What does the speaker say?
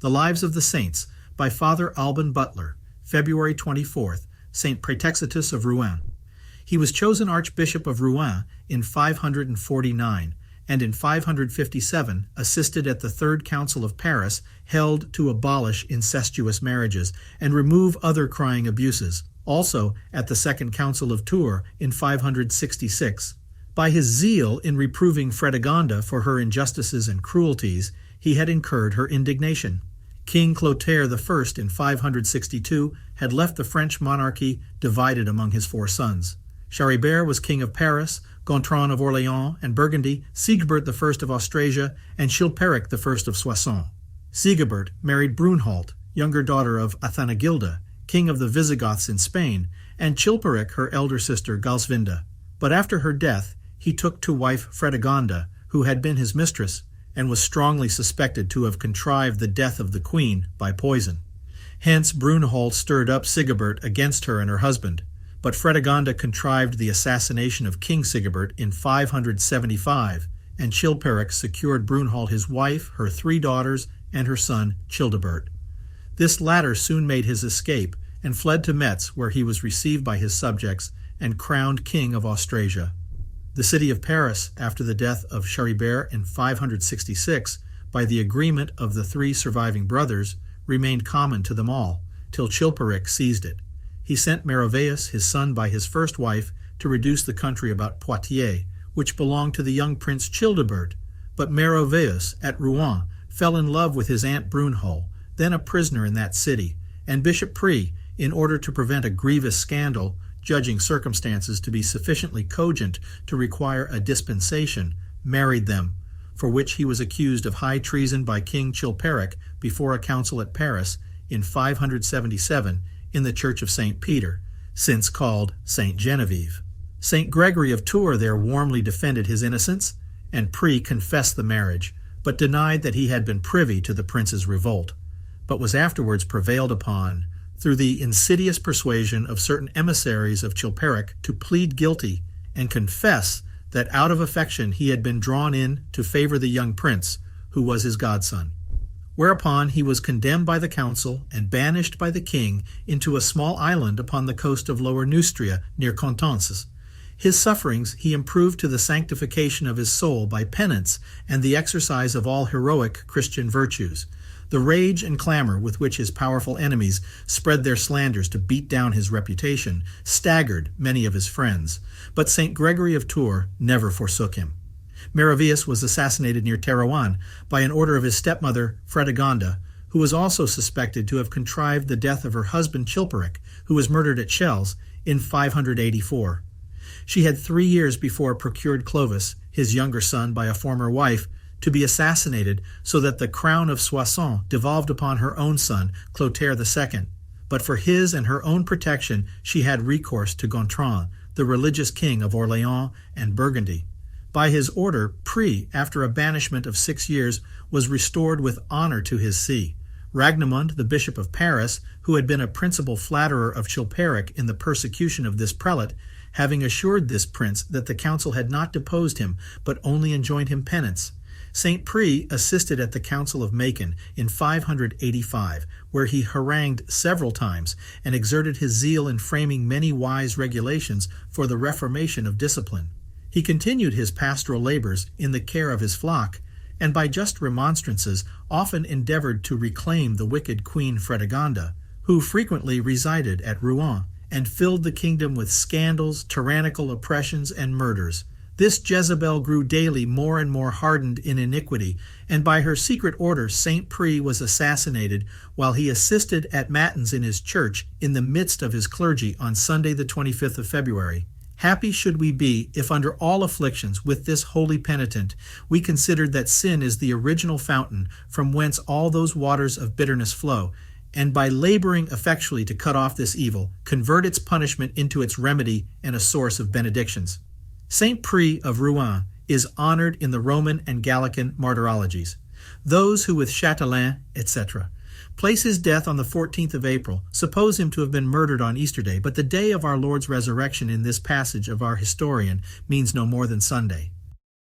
The Lives of the Saints by Father Alban Butler, February 24th, St. Praetextatus of Rouen. He was chosen Archbishop of Rouen in 549, and in 557 assisted at the Third Council of Paris, held to abolish incestuous marriages and remove other crying abuses, also at the Second Council of Tours in 566. By his zeal in reproving Fredegund for her injustices and cruelties, he had incurred her indignation. King Clotaire I in 562 had left the French monarchy divided among his 4 sons. Charibert was king of Paris, Gontran of Orleans and Burgundy, Sigebert I of Austrasia, and Chilperic I of Soissons. Sigebert married Brunhild, younger daughter of Athanagilda, king of the Visigoths in Spain, and Chilperic her elder sister Galsvinda. But after her death, he took to wife Fredegund, who had been his mistress, and was strongly suspected to have contrived the death of the queen by poison. Hence Brunhild stirred up Sigebert against her and her husband, but Fredegund contrived the assassination of King Sigebert in 575, and Chilperic secured Brunhild his wife, her 3 daughters, and her son Childebert. This latter soon made his escape and fled to Metz, where he was received by his subjects and crowned king of Austrasia. The city of Paris, after the death of Charibert in 566, by the agreement of the 3 surviving brothers, remained common to them all, till Chilperic seized it. He sent Merovech, his son by his first wife, to reduce the country about Poitiers, which belonged to the young prince Childebert. But Merovech, at Rouen, fell in love with his aunt Brunhild, then a prisoner in that city, and Bishop Prix, in order to prevent a grievous scandal, judging circumstances to be sufficiently cogent to require a dispensation, married them, for which he was accused of high treason by King Chilperic before a council at Paris in 577 in the Church of St. Peter, since called St. Genevieve. St. Gregory of Tours there warmly defended his innocence, and Prix confessed the marriage, but denied that he had been privy to the prince's revolt, but was afterwards prevailed upon through the insidious persuasion of certain emissaries of Chilperic to plead guilty and confess that out of affection he had been drawn in to favor the young prince, who was his godson. Whereupon he was condemned by the council and banished by the king into a small island upon the coast of Lower Neustria near Coutances. His sufferings he improved to the sanctification of his soul by penance and the exercise of all heroic Christian virtues. The rage and clamor with which his powerful enemies spread their slanders to beat down his reputation staggered many of his friends, but St. Gregory of Tours never forsook him. Merovingian was assassinated near Terouanne by an order of his stepmother Fredegund, who was also suspected to have contrived the death of her husband Chilperic, who was murdered at Chelles in 584. She had 3 years before procured Clovis, his younger son by a former wife, to be assassinated so that the crown of Soissons devolved upon her own son, Clotaire II. But for his and her own protection she had recourse to Gontran, the religious king of Orleans and Burgundy. By his order, Prix, after a banishment of 6 years, was restored with honor to his see. Ragnamund, the Bishop of Paris, who had been a principal flatterer of Chilperic in the persecution of this prelate, having assured this prince that the council had not deposed him, but only enjoined him penance, St. Prix assisted at the Council of Macon in 585, where he harangued several times and exerted his zeal in framing many wise regulations for the reformation of discipline. He continued his pastoral labors in the care of his flock, and by just remonstrances often endeavored to reclaim the wicked Queen Fredegund, who frequently resided at Rouen, and filled the kingdom with scandals, tyrannical oppressions, and murders. This Jezebel grew daily more and more hardened in iniquity, and by her secret order St. Prix was assassinated while he assisted at Matins in his church in the midst of his clergy on Sunday the 25th of February. Happy should we be if under all afflictions with this holy penitent we considered that sin is the original fountain from whence all those waters of bitterness flow, and by laboring effectually to cut off this evil, convert its punishment into its remedy and a source of benedictions. St. Prix of Rouen is honored in the Roman and Gallican martyrologies. Those who with Châtelain, etc., place his death on the 14th of April suppose him to have been murdered on Easter Day, but the day of our Lord's resurrection in this passage of our historian means no more than Sunday.